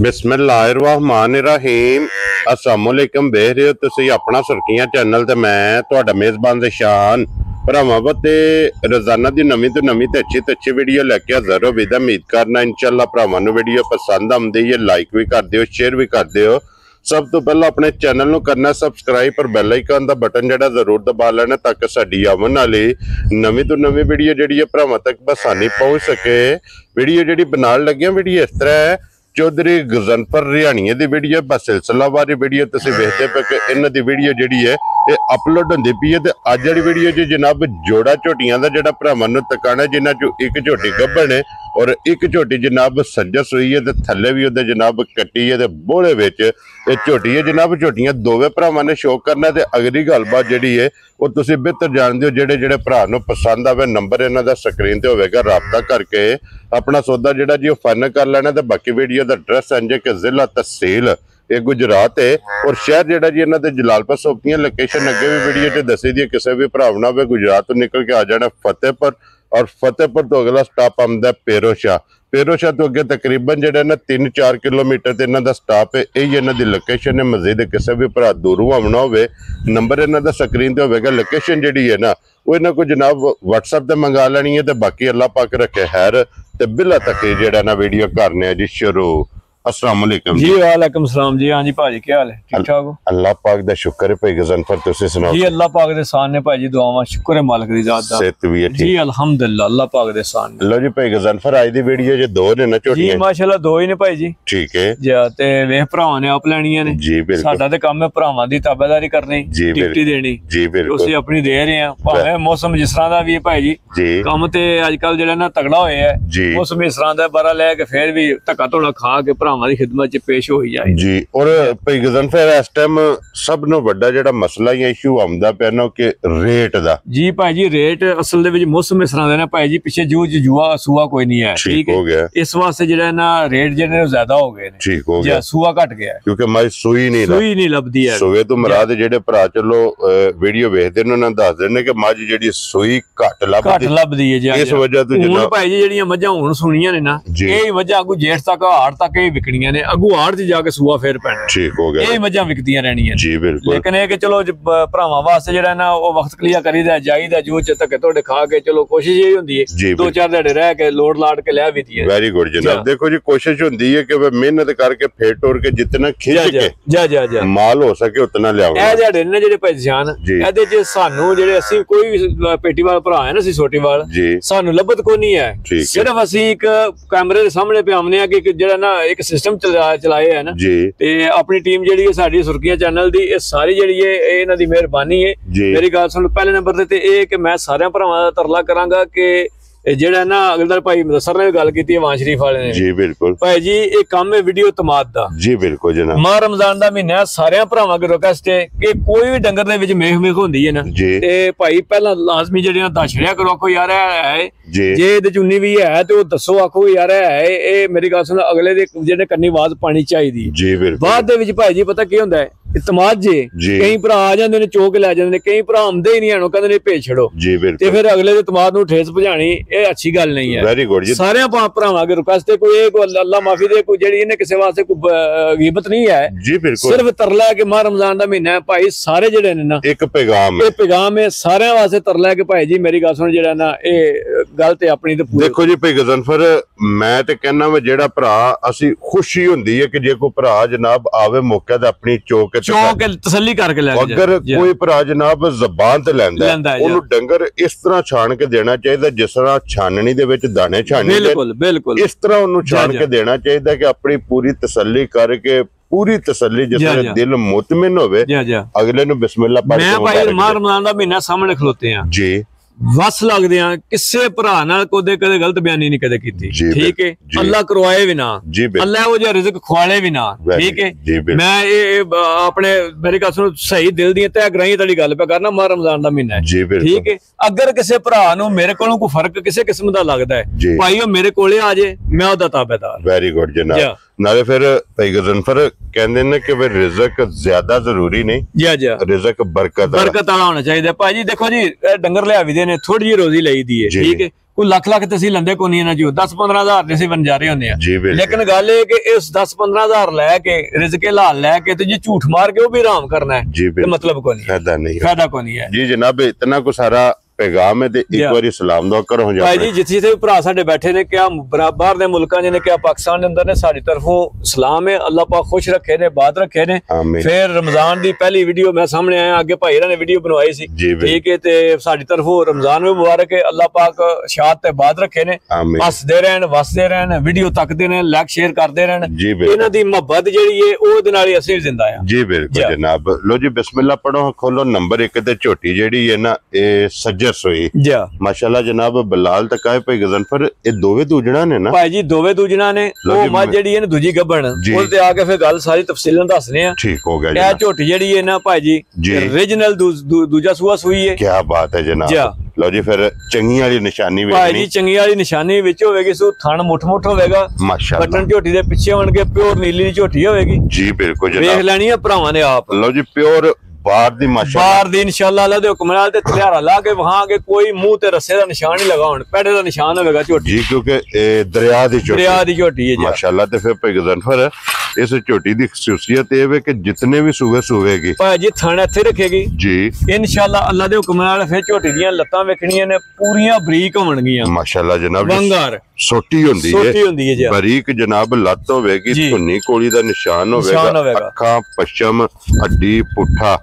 बिस्मिल्लाहिर्रहमानिर्रहीम अस्सलामुअलैकुम देख रहे हो तुसीं अपना सुर्खियां चैनल ते मैं तुहाडा मेज़बान ज़शान भरावां ते रोजाना दी नवीं तो नवीं ते अच्छी वीडियो लैके हाज़र हो। विदा उम्मीद करना इंशाअल्लाह भरावां नूं वीडियो पसंद आउंदी है, लाइक भी कर दिओ, शेयर भी कर दिओ। सब तो पहला अपने चैनल नूं करना सबसक्राइब पर बैल आइकन दा बटन जिहड़ा जरूर दबा लेना ताकि साडी आवन वाली नवीं तो नवीं वीडियो जिहड़ी है भरावां तक बसानी पहुंच सके। वीडियो जिहड़ी बनाउण लगे वीडियो इस तरह है, चौधरी गजनफर रिहाणिया की वीडियो बस सिलसिलावारी वीडियो तुसीं वेखदे पे कि इन्हां दी वीडियो जिहड़ी है ये अपलोड होंदी पई है। ते अज वाली वीडियो च जनाब जोड़ा झोटियां दा जिहड़ा भरावां नूं तकाना, जिन्हां चों एक झोटी गब्बण है और एक झोटी जनाब सज्जस हुई है, ते थल्ले भी उहदे जनाब कट्टी है, ते बोले विच ये झोटी है जनाब। झोटियां दोवें भरावां ने शौक करना। ते अगली गलबात जिहड़ी है वो तुसीं बेहतर जानदे हो। जेड़े भरा नूं पसंद आवे नंबर इन्हां दा स्क्रीन ते होवेगा, राबता करके अपना सौदा जिहड़ा जी फाइनल कर लेना। ते बाकी वीडियो दा एड्रैस इंज कि जिला तहसील ये गुजरात है और शहर जिहड़ा जी इन्हां दे जलालपुर सोपतियां। लोकेशन अगे भी वीडियो च दसी दी, किसी भी भरा होवे गुजरात तो निकल के आ जाना फतेहपुर, और फतेहपुर तो अगला स्टॉप आंदा पेरोशाह। पेरोशाह तो अगे तकरीबन जिहड़ा ना 3-4 किलोमीटर ते इन्हां दा स्टॉप है। यही इन्हां दी लोकेशन है। मजीद किसी भी भरा दूरों आना होवे नंबर इन्हां दा स्क्रीन ते होवेगा। लोकेशन जिहड़ी है ना वो इन्हां को जनाब व्हाट्सएप ते मंगा लेनी है। ते बाकी अल्लाह पाक रखे खैर। ते बिला तक जिहड़ा ना वीडियो करने जी शुरू। अस्सलाम वालेकुम जी। वालेकुम सलाम जी। हाँ जी भाजी, क्या हाल है? ठीक ठाक हो? अल्लाह पाक दा शुक्र है भाई गजनफर, तुसीं सुनाओ जी। अल्लाह पाक दे सान ने भाजी, दुआवां शुक्र है मालिक दी जात दा। सेहत भी है जी अल्हम्दुलिल्लाह, अल्लाह पाक दे सान ने। लो जी भाई गजनफर आज दी वीडियो जे दो ने ना झोटियां जी माशाल्लाह दो ही ने भाई जी। ठीक है जी। ते वेख भरावां ने आप लैणियां ने जी। बिल्कुल साडा ते काम है भरावां दी ताबेदारी करनी, टिकटी देनी जी। बिल्कुल तुसीं अपनी दे रहे हैं, भावें मौसम जिस तरह दा भी है भाई जी। काम ते अजकल जेड़ा ना तगड़ा होया है, मौसम इस तरह दा बारा लै के फिर भी धक्का धोड़ा खा के भरावां दी खिदमत च पेश हो जाए जी। और भाई गजनफर इस टाइम सब नो बड़ा जेड़ा मसला या इशू आंदा पिया ना कि रेट दा। जी भाई जी, रेट असल दे विच मौसम इस तरह दा ना भाई जी, पिछे जुआ सूआ कोई नहीं है। ठीक हो गया इस वास्ते जेड़ा ना रेट जेने ज्यादा हो गए ने। ठीक हो गया, सूआ घट गया है क्योंकि माई सूई नहीं लभदी है। सूए तो मुराद जेड़े भरा चलो वीडियो वेखदे ने उन्हां दस देने कि मझ जेड़ी सूई घट लभदी है जी। इस वजह तो जनाब भाई जी जेड़ियां मझां हुण सुणियां ने ना, यही वजह अगू जेठ तक हाड़ तक ही विकणियां ने, अगू हाड़ च जाके सूआ फिर पैना। ठीक हो गया, यही मझां विकदियां रहणियां जी। बिल्कुल। लेकिन ये कि चलो भरावां वास्ते जेड़ा ना वो वक्त क्लियर करीदा जाईदा, जो च धक्के धोड़े खा के चलो कोशिश यही हुंदी है 2-4 दिहाड़े रह के लोड लाड के लै भी दी है। वेरी गुड जनाब। देखो जी कोशिश हुंदी है कि मेहनत करके फेर टोर के जितना खिंच के माल हो सके उतना लियाओ। ए जेड़े ने जेड़े पहचान एदे च सानू जेड़े असि कोई भी पेटी वाला भरा है ना, असि छोटी वाल सानू लभत को नहीं है। सिर्फ असि एक कैमरे दे सामने पे आमने आ कि जेड़ा ना एक सिस्टम चलाए है ना ते अपनी टीम जेड़ी है साडी सुर्खियां चैनल दी, ये सारी जेड़ी है इन्हां दी मेहरबानी है। मेरी गल सुन, पहले नंबर ते ये कि मैं सारे भरावां दा तरला करांगा कि जेड़ा ना अगलदार भाई मुदस्सर ने भी गल कीती है वां शरीफ वाले ने जी। बिल्कुल भाई जी, ये काम है वीडियो तमाद दा जी। बिल्कुल जनाब। माह रमजान दा महीना सारे भरावां अगे रिक्वेस्ट है कि कोई भी डंगर दे विच मेख होंदी है ना ते भाई पहला लाजमी जेड़ियां दस छड़िया करो, आखो यार है जे इहदे च उन्नी भी है ते ओह दसो, आखो यार है ये मेरी गल सुन अगले दे जेड़े कन्नी आवाज पानी चाहिदी जी। बिल्कुल। बाद दे विच भाई जी पता की हुंदा है इतमाद जे कई भरा आ जांदे ने चोक लै जांदे ने, कई भरा आंदे ही नहीं हन, कहंदे ने भेज छड़ो जी। बिल्कुल। ते फिर अगले दे इतमाद नूं ठेस पहुंचानी ये अच्छी गल नहीं है। वेरी गुड जी। सारे भरावां अगे रिक्वेस्ट है, कोई अल्लाह माफी दे कोई जेड़ी इन्हें किसी वास्ते कोई गीबत नहीं है जी। बिल्कुल। सिर्फ तरला है कि माह रमजान दा महीना है भाई, सारे जेड़े ने ना एक पैगाम है सारे वास्ते तरला है कि भाई जी मेरी गल सुन जेड़ा ना ये गल ते अपनी ते देखो जी भाई गजनफर, मैं ते कहना वा जेड़ा भरा असी खुशी हुंदी है कि जे कोई भरा जनाब आवे मौके ते अपनी चौक तसल्ली करके ले। अगर कोई भरा जनाब जबान ते लैंदा ओनू डंगर इस तरह छान के देना चाहिए जिस तरह छाननी दे विच दाने छाने। बिल्कुल बिल्कुल। इस तरह ओनू छान के देना चाहिए कि अपनी पूरी तसल्ली करके, पूरी तसल्ली जिससे दिल मुतमिन होवे, अगले नु बिस्मिल्लाह पढ़ के। मैं भाई माह रमजान दा महीना सामने खलोते हैं जी, वस लगदे आ किसे भरा नाल कदे गलत बयानी नहीं कदे कीती। ठीक है, अल्लाह करवाए भी ना, अल्लाह वो जो रिज़्क खुआले भी ना। ठीक है, मैं ये अपने मेरी गल सुनो सही दिल दी तय गराई तड़ी गल पे करना, माह रमजान दा महीना है। ठीक है, अगर किसे भरा नूं मेरे कोलों कोई फर्क किसे किस्म दा लगदा है भाई ओ मेरे कोले आ जे, मैं ओदा ताबेदार। वेरी गुड जनाब। नाले फिर भाई गजनफर कहंदे ने कि भाई रिज़्क ज्यादा जरूरी नहीं जी। रिज़्क बरकत वाला होना चाहिए। भाई जी देखो जी डंगर लिया भी देने, थोड़ी जी रोजी लई दी है। ठीक है, ਕੋਈ ਲੱਖ ਤੇ ਅਸੀਂ ਲੰਦੇ ਕੋਈ ਨਹੀਂ ਇਹਨਾਂ ਚੋਂ 10-15 ਹਜ਼ਾਰ ਦੇ ਅਸੀਂ ਵਣਜਾਰੇ ਹੁੰਦੇ ਆ। ਲੇਕਿਨ ਗੱਲ ਇਹ ਕਿ ਇਸ 10-15 ਹਜ਼ਾਰ ਲੈ ਕੇ ਰਿਜ਼ਕੇ ਲਾਲ ਲੈ ਕੇ ਤੇ ਜੇ ਝੂਠ ਮਾਰ ਕੇ ਉਹ ਵੀ ਆਰਾਮ ਕਰਨਾ ਹੈ ਤੇ ਮਤਲਬ ਕੋਈ ਨਹੀਂ, ਫਾਇਦਾ ਕੋਈ ਨਹੀਂ ਹੈ ਜੀ जनाब। इतना को सारा पैगाम है एक बार सलाम दुआ करो भाई जी जिथे भरा साडे बैठे ने क्या बाहर दे मुल्कां ने क्या पाकिस्तान दे अंदर ने साडी तरफों सलाम है। अल्लाह पाक खुश रखे ने बात रखे ने। फिर रमजान दी पहली वीडियो मैं सामने आया आगे भाई ने वीडियो बनवाई सी ठीक है ते साडी तरफों रमजान भी मुबारक है। अल्लाह पाक शाद ते बात रखे ने हसदे रहन वसदे रहन वीडियो तकदे ने लाइक शेयर करदे रहन इन्हां दी मोहब्बत जेहड़ी है ओ दे नाल ही असि जिंदा आ जी बिल्कुल जनाब। लो जी बिस्मिल्लाह पढ़ो खोलो नंबर 1 ते झोटी जेहड़ी है ना ए सज्जर सोई माशाल्लाह जनाब। बिलाल तक आए भाई गजनफर ये दोवे दूजना ने ना भाई जी दोवे दूजना ने ओ मझ जेहड़ी है ना दूजी गब्बन उस ते आके फिर गल सारी तफसीलन दसने आ ठीक हो गया। ये झोटी जेहड़ी है ना भाई जी ओरिजिनल दूजा सूआ सुई है। क्या बात है जनाब। लो जी फिर चंगी वाली निशानी भाई जी चंगी वाली निशानी विच होवेगी सो थण मुठ होवेगा माशाल्लाह। बटन झोटी दे पिछे होणगे प्योर नीली झोटी होवेगी जी बिल्कुल जनाब। देख लेनी है भरावां ने आप। लो जी प्योर बाहर दी इंशाअल्लाह अल्लाह दे हुक्म नाल ते तलियारा ला के वहां के कोई मुंह ते रस्से दा निशान नहीं लगा हुन पेड़े दा निशान होवेगा झोटी जी क्योंकि दरिया दी झोटी है माशाल्लाह। ते फिर भाई गजनफर इस झोटी दी खासियत ये है कि जितने भी सूबे सूबेगी भाई जी थण इत्थे रखेगी जी इंशाअल्लाह अल्लाह दे हुक्म नाल। फिर झोटी दियां लत्तां वेखणियां ने पूरियां बरीक होणगियां माशाल्लाह जनाब। वंगार सोटी होंदी है बरीक जनाब लत्त होवेगी धुन्नी कोली दा निशान होवेगा अखां पश्चिम हड्डी पुठा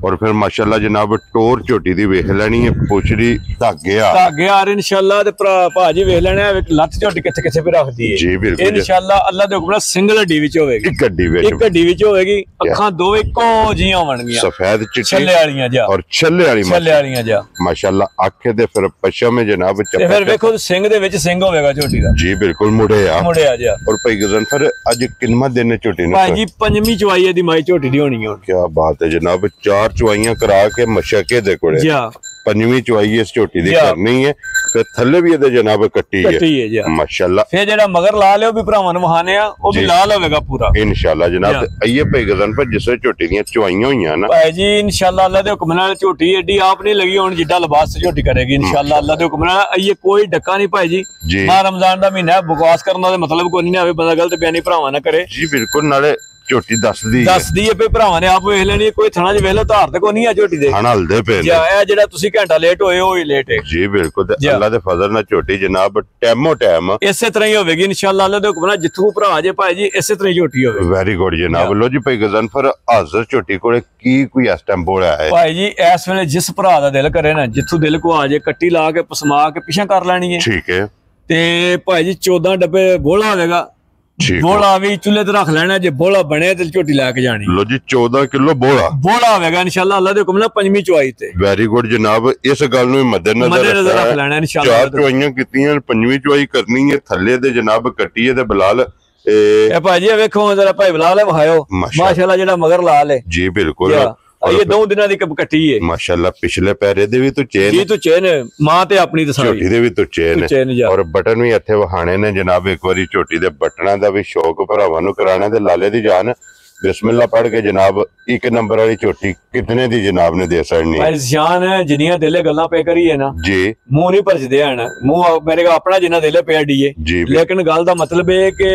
और फिर माशाल्लाह जनाब टोर झोटी दी वेख लेनी है पुछड़ी धागे यार इंशाअल्लाह ते भाजी वेख लेने लत्त झोटी किथे किथे पे रखदी है जी बिल्कुल इंशाअल्लाह अल्लाह दे हुक्म नाल सिंगल हड्डी विच होवेगी एक हड्डी विच होवेगी अखां दो इक्को जियां होणगियां सफेद चिट्टी छल्ले वालियां जा और छल्ले वालियां जा माशाल्लाह आखे दे फिर पश्चिम में जनाब ते फिर देखो सिंग दे विच सिंग होवेगा जी बिल्कुल मुड़े आ जा। और भाई गजनफर आज किन्ना दिन झोटी ने भाई जी पंजवीं चवाई दी माई झोटी दी होनी है। क्या बात है जनाब। 4 चवाइयां करा के मशके दे कोले पंजवीं चवाई इस झोटी दी करनी है फिर थल्ले भी ये जनाब कट्टी है माशाल्लाह। फिर जेड़ा मगर ला ले भी भरावां नूं वहाने आ ओ भी लाल होवेगा पूरा इंशाल्लाह जनाब। आइए भाई गजनफर जिस झोटी दी चवाइयां होईयां ना भाई जी इंशाल्लाह अल्लाह दे हुक्म नाल झोटी एडी आप नहीं लगी हुन जिड्डा लिबास से झोटी करेगी इंशाल्लाह अल्लाह दे हुक्म नाल। आइए कोई डक्का नहीं भाई जी मां रमजान दा महीना बकवास करना दे मतलब कोई नहीं आवे बंदा गलत बयानी भरावां ना करे जी बिल्कुल। नाले झोटी दसदी है पे भरावां ने आप वेख लेनी कोई थणा च वेख लो धार ते कोई नहीं है झोटी दे थण हलदे पे जा ए जेड़ा तुसी घंटा लेट होए ओ ही लेट है जी बिल्कुल। ते अल्लाह दे फजल नाल झोटी जनाब टाइमो टाइम इसे तरह ही होवेगी इंशाअल्लाह अल्लाह दे हुक्म नाल जिथू भरा जे भाई जी इसे तरह ही झोटी होवे। वेरी गुड जनाब। लो जी भाई गजनफर हाजिर झोटी कोले की कोई इस टाइम बोला है भाई जी इस वेले जिस भरा दा दिल करे ना जिथू दिल को आ जे कट्टी ला के पसमा के पीछे कर लेनी है ठीक है। ते भाई जी 14 डब्बे बोला होवेगा बोला भी चूल्हे ते रख लेना जे बोला बने ते झोटी लेके जानी। लो जी 14 किलो बोला होवेगा इंशाल्लाह अल्लाह दे हुक्म नाल पंजवीं चवाई ते। वेरी गुड जनाब। इस गल नूं मद्देनजर रख लेना इंशाल्लाह। 4 चवाइयां कीतियां पंजवीं चवाई करनी है थल्ले दे जनाब कट्टी है ते बिलाल ए भाजी वेखो जरा भाई बिलाल वहायो माशाल्लाह जेड़ा मगर लाल है जी बिल्कुल। ये 2 दिनां दी कट्टी है माशाल्लाह। पिछले पैरे दे भी तो चेन जी तो चेन मां ते अपनी ते सारी झोटी दे भी तो चेन है और बटन भी इत्थे वहाने ने जनाब। एक बारी झोटी दे बटना दा भी शौक भरावां नूं कराना ते लाले दी जान बिस्मिल्लाह पढ़ के जनाब 1 नंबर वाली झोटी कितने दी जनाब ने दे सकनी है जान जिन्नियां दिले गल्लां पे करी है ना जी मुंह नहीं भरजदे हन मुंह मेरे को अपना जिन्ना दिले पे डीए लेकिन गल दा मतलब है कि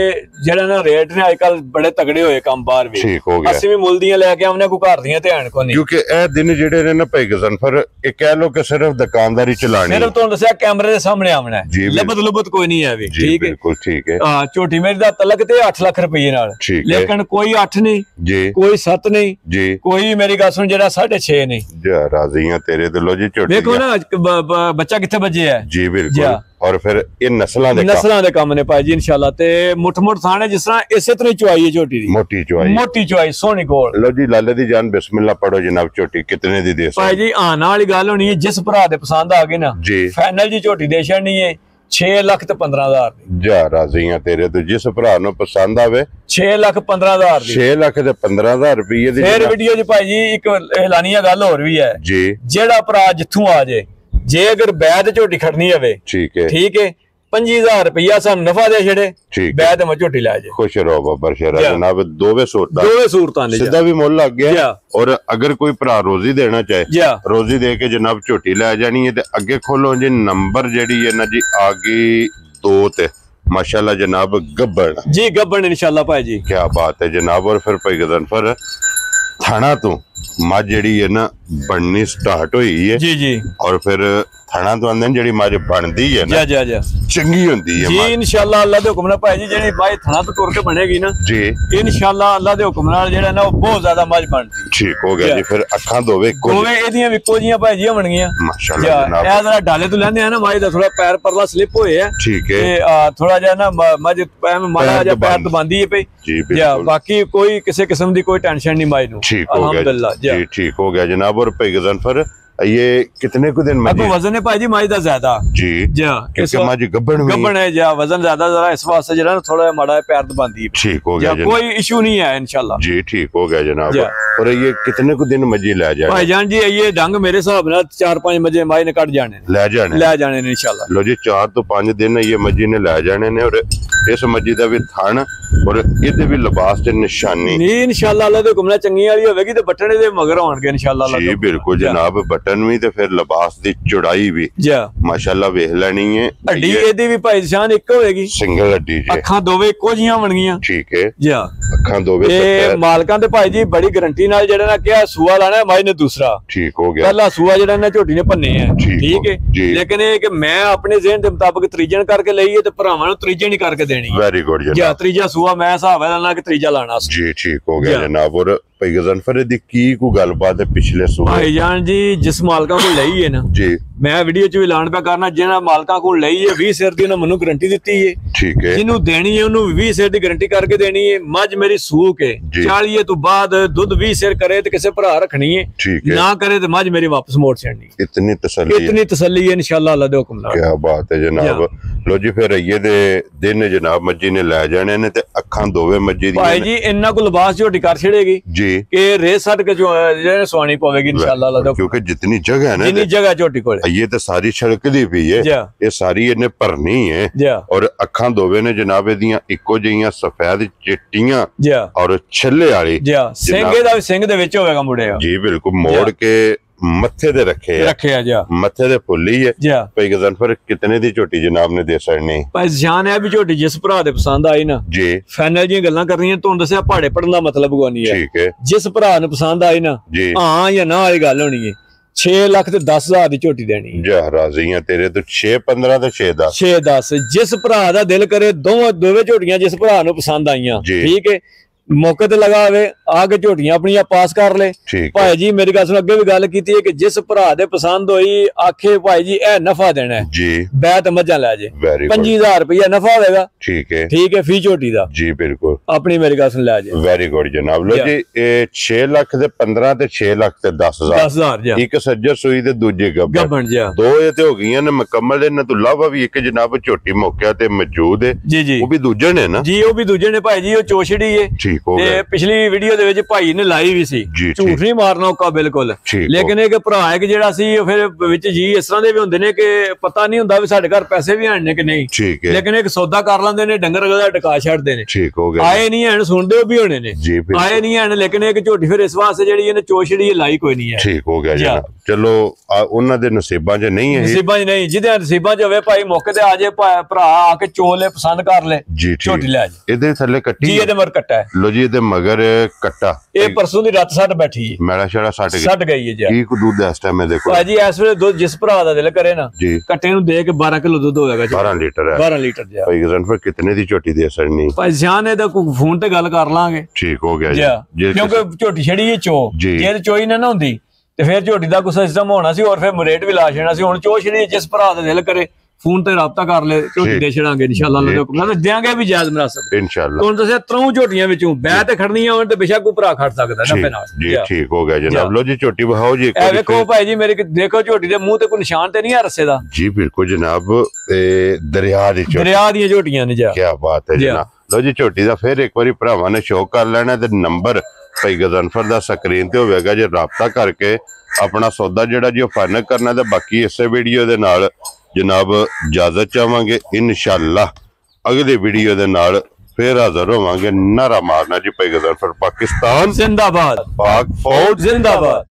जेड़ा ना रेट ने आजकल बड़े तगड़े होए काम बाहर भी ठीक हो गया। असि भी मुल दियां लेके आउने को घर दियां ध्यान को नहीं क्योंकि ए दिन जेड़े ने ना भाई गजनफर एक कह लो कि सिर्फ दुकानदारी चलानी सिर्फ तो दसया कैमरे दे सामने आना है लबत कोई नहीं है ठीक है बिल्कुल ठीक है। हां झोटी मेरी दा तलक ते 8 लाख रुपए नाल लेकिन कोई 8 नहीं जी कोई 7 नहीं जी कोई मेरी गल सुन जेड़ा 6.5 नहीं जा राजियां तेरे ते लो जी झोटी देखो ना बच्चा किथे बजे है जी बिल्कुल। और फिर ये नस्लां दे काम ने भाई जी इंशाल्लाह ते मुठ थाने जिस तरह इसे तरह चुआई है झोटी दी मोटी चुआई सोनी कोल। लो जी लाले दी जान बिस्मिल्लाह पढ़ो जनाब झोटी कितने दी दे भाई जी आने वाली गल होनी है जिस भरा दे पसंद आ गई ना जी फाइनल जी झोटी दे छड़नी है 6 लाख ते 15,000 जा राजियां तेरे तो जिस भरा नु पसंद आवे 6 लाख 15,000 6 लाख ते 15,000 रुपए दी। फिर वीडियो जी भाई जी एक ऐलानिया गल होर भी है जी जेड़ा भरा जिथों आ जे जे अगर बैद झोटी खड़नी हवे ठीक है 25000 ਰੁਪਇਆ ਸਾਨੂੰ ਨਫਾ ਦੇ ਛੜੇ ਬੈ ਤੇ ਮੈਂ ਝੋਟੀ ਲੈ ਜੇ। ਖੁਸ਼ ਰਹੋ ਬਾਬਰ ਸ਼ੇਰਾ ਜਨਾਬ। ਦੋਵੇਂ ਸੂਰਤਾਂ ਨੇ ਸਿੱਧਾ ਵੀ ਮੁੱਲ ਲੱਗ ਗਿਆ। ਔਰ ਅਗਰ ਕੋਈ ਭਰਾ ਰੋਜ਼ੀ ਦੇਣਾ ਚਾਹੇ ਰੋਜ਼ੀ ਦੇ ਕੇ ਜਨਾਬ ਝੋਟੀ ਲੈ ਜਾਣੀ ਹੈ ਤੇ ਅੱਗੇ ਖੋਲੋ ਜੀ ਨੰਬਰ ਜਿਹੜੀ ਹੈ ਨਾ ਜੀ ਆ ਗਈ 2 ਤੇ माशाल्लाह जनाब गब्बन जी गब्बन इंशाल्लाह भाई जी। क्या बात है जनाब। और फिर भाई गजनफर थाना तो मज जी है ना बननी स्टार्ट हुई है जी जी। और फिर थाना तो आंदे जेडी मज बनदी है ना चंगी होंदी है जी इंशाल्लाह अल्लाह दे हुक्म नाल भाई जी जेडी भाई थाना तो तुर के बनेगी ना जी इंशाल्लाह अल्लाह दे हुक्म नाल जेड़ा ना वो बहुत ज्यादा मज बनदी। ठीक हो गया जी। फिर अखां दोवे एदियां विको जियां भाई जी बनगियां माशाल्लाह जनाब। ए जरा डाले तो लेंदे हैं ना मज दा थोड़ा पैर परला स्लिप होए है ठीक है ते थोड़ा जा ना मज माड़ा जा पैर दबांदी है पे जी बिल्कुल। बाकी कोई किसी किस्म दी कोई टेंशन नहीं मज नु। ठीक हो गया जी। ठीक हो गया जनाब। और भाई गजनफर ये कितने को दिन में वजन है भाई जी मज दा ज्यादा जी क्योंकि मज गब्बन है जा वजन ज्यादा जरा इस वास्ते जरा थोड़ा माड़ा पैर दबांदी। ठीक हो गया कोई इशू नहीं है इंशाल्लाह जी। ठीक हो गया जनाब। और ये कितने को दिन मजी ले जाए भाईजान जी? ये डंग मेरे हिसाब नाल 4-5 मजे मज ने कट जाने ले जाने ने इंशाल्लाह। लो जी 4 तो 5 दिन ये मजी ने ले जाने ने। और इस मजी दा भी थान और इहदे भी लिबास ते निशानी नहीं इंशाल्लाह अल्लाह दे हुक्म नाल चंगी वाली होवेगी ते बटने दे मगर होणगे इंशाल्लाह अल्लाह जी बिल्कुल जनाब। बटन भी ते फिर लिबास दी चौड़ाई भी माशाल्लाह वेख लेनी है। हड्डी एदी भी भाई जान एक होएगी सिंगल हड्डी जी। अखां दोवे इक्को जियां बनगियां ठीक है जी। अखां दोवे ए मालकां ते भाई जी बड़ी गारंटी नाल जेड़ा ना क्या सूआ लाना है मज ने दूसरा ठीक हो गया। पहला सूआ जेड़ा ना झोटी ने भन्ने है ठीक है लेकिन ये कि मैं अपने ज़हन दे मुताबिक त्रीजन करके लई है ते भरावां नु त्रीजन ही करके देनी। वेरी गुड जी। त्रीजा सूआ मैं हिसाब है कि त्रीजा लाना जी। ठीक हो गया जनाब। और भाई गजनफर दी की को गलबात है पिछले सूबे भाईजान जी जिस मालका को लई है ना जी मैं वीडियो च भी ऐलान पे करना जिन्हां मालका को लई है 20 सिर दी उन्हां मैनू गारंटी दित्ती है ठीक है। जिन्नू देनी है उन्होंने 20 सिर दी गारंटी करके देनी है। मज मेरी सूक है 40 तो बाद दुध 20 सिर करे तो किसी भरा रखनी है ना करे तो मज मेरी वापस मोड़ छड़नी। इतनी तसल्ली है इंशाल्लाह अल्लाह दे हुक्म नाल। क्या बात है जनाब। लो जी फिर ये दे दिन जनाब मज्जी ने ले जाने ने ते अखां दोवे मज्जी दी भाई जी इन्ना को लिबास झोटी कर छड़ेगी जी के रेस सट के जो सुवानी पवेगी इंशाल्लाह अल्लाह दे। क्योंकि जितनी जगह है ना जितनी जगह झोटी कोल ये तो सारी छड़कदी पई है ये सारी इन्हें भरनी है। और अखां दोवे ने जनाब एदियां इक्को जिहियां सफेद चिट्टियां और छल्ले वाली सिंगे दा सिंग दे विच होवेगा मुंडे जी बिल्कुल मोड़ के मत्थे दे रखे मत्थे दे फुल्ली है भाई गजनफर कितने दी झोटी जनाब ने दे सकनी भाई जान है भी झोटी जिस भरा दे पसंद आई ना जी फाइनल जी गल्लां करनियां तुहानू दस्सिया पहाड़े पढ़न दा मतलब कोई नहीं है ठीक है। जिस भरा ने पसंद आई ना हां या ना वाली गल होनी है 6 लाख ते 10,000 दी झोटी देनी जा राजी हैं तेरे तो 6-15 ते 6-10 जिस भरा दा दिल करे दोवे झोटियां जिस भरा नु पसंद आईयां ठीक है मौके ते लगावे आके झोटियां अपनी पास कर ले भाई जी। मेरी गल सुन अगे भी गल कीती है कि जिस भरा दे पसंद होई आखे भाई जी ए नफा देना है जी बैत मज्जां ले जे 25,000 रुपया नफा होगा ठीक है फी झोटी दा जी बिल्कुल अपनी मेरी गल सुन ले जे। वेरी गुड जनाब। लो जी 6 लाख दे 15 ते 6 लाख ते 10,000 एक सज्जर सूई ते दूजे गब्बन जी दो ये ते हो गईयां ने मुकम्मल। इन्हां तो इलावा भी एक जनाब झोटी मौके ते मौजूद है जी जी वो भी दूजे ने ना जी वो भी दूजे ने भाई जी वो चोछड़ी है पिछली वीडियो दे विच भाई ने लाई भी सी झूठ नहीं मारना औका बिल्कुल लेकिन एक भरा है कि जेड़ा सी फिर विच जी इस तरह दे भी हुंदे ने कि पता नहीं हुंदा भी साडे घर पैसे भी हन ने कि नहीं लेकिन एक सौदा कर लैंदे ने डंगर गधा टका छड्डदे ने ठीक हो गया। आए नहीं हन सुनदे भी होने ने आए नहीं हन लेकिन एक झोटी फिर इस वास्ते जेड़ी इहने चोछड़ी लाई कोई नहीं है ठीक हो गया जनाब। चलो उन्हां दे नसीबां च नहीं है नसीबां च नहीं जिहदे नसीबां च होवे भाई मौके ते आ जाए भरा आके चोले पसंद कर ले झोटी ले जा इहदे थल्ले कट्टी जी इहदे मगर कट्टा है लो जी इहदे मगर कट्टा ये परसों दी रात सट बैठी है मेरा शड़ा सट गई है जी की को दूध इस टाइम में देखो भाई इस वेले दूध जिस भरा दा दिल करे ना कट्टे नु दे के 12 किलो दूध होवेगा 12 लीटर है 12 लीटर जी भाई गजनफर कितने दी झोटी दे सकनी भाई जान ए दा फोन ते गल कर लांगे ठीक हो गया जी क्योंकि झोटी छड़ी है चो जे चोई ना हुंदी ते फिर झोटी दा कुछ सिस्टम होना सी और फिर रेट भी ला छना सी हुन चो छड़ी जिस भरा दा दिल करे फोन ते राब्ता कर ले झोटी दे छड़ांगे इंशाल्लाह अल्लाह दे हुक्म नाल देंगे भी जायज मुनासिब इंशाल्लाह। हुन दस्सिया 3 झोटियां विचों बै ते खड़नी होण ते बेशक कोई भरा खड़ सकदा ना नाल जी ठीक हो गया जनाब। लो जी झोटी बहाओ जी ए देखो भाई जी मेरे देखो झोटी दे मुंह ते कोई निशान ते नहीं है रस्से दा जी बिल्कुल जनाब दरिया दी झोटियां ने जी क्या बात है जनाब। लो जी झोटी दा फिर एक बारी भरावां ने शो कर लेना ते नंबर भाई गजनफर दा स्क्रीन ते होवेगा जे राब्ता करके अपना सौदा जेड़ा जी फाइनल करना ते बाकी इस वीडियो दे नाल ਜਨਾਬ ਇਜਾਜ਼ਤ ਚਾਹਾਂਗੇ। ਇਨਸ਼ਾਅੱਲਾ ਅਗਲੀ ਵੀਡੀਓ ਦੇ ਨਾਲ फिर हाजिर होवांगे। नारा मारना जी पैगंबर पाकिस्तान जिंदाबाद, पाक फौज जिंदाबाद।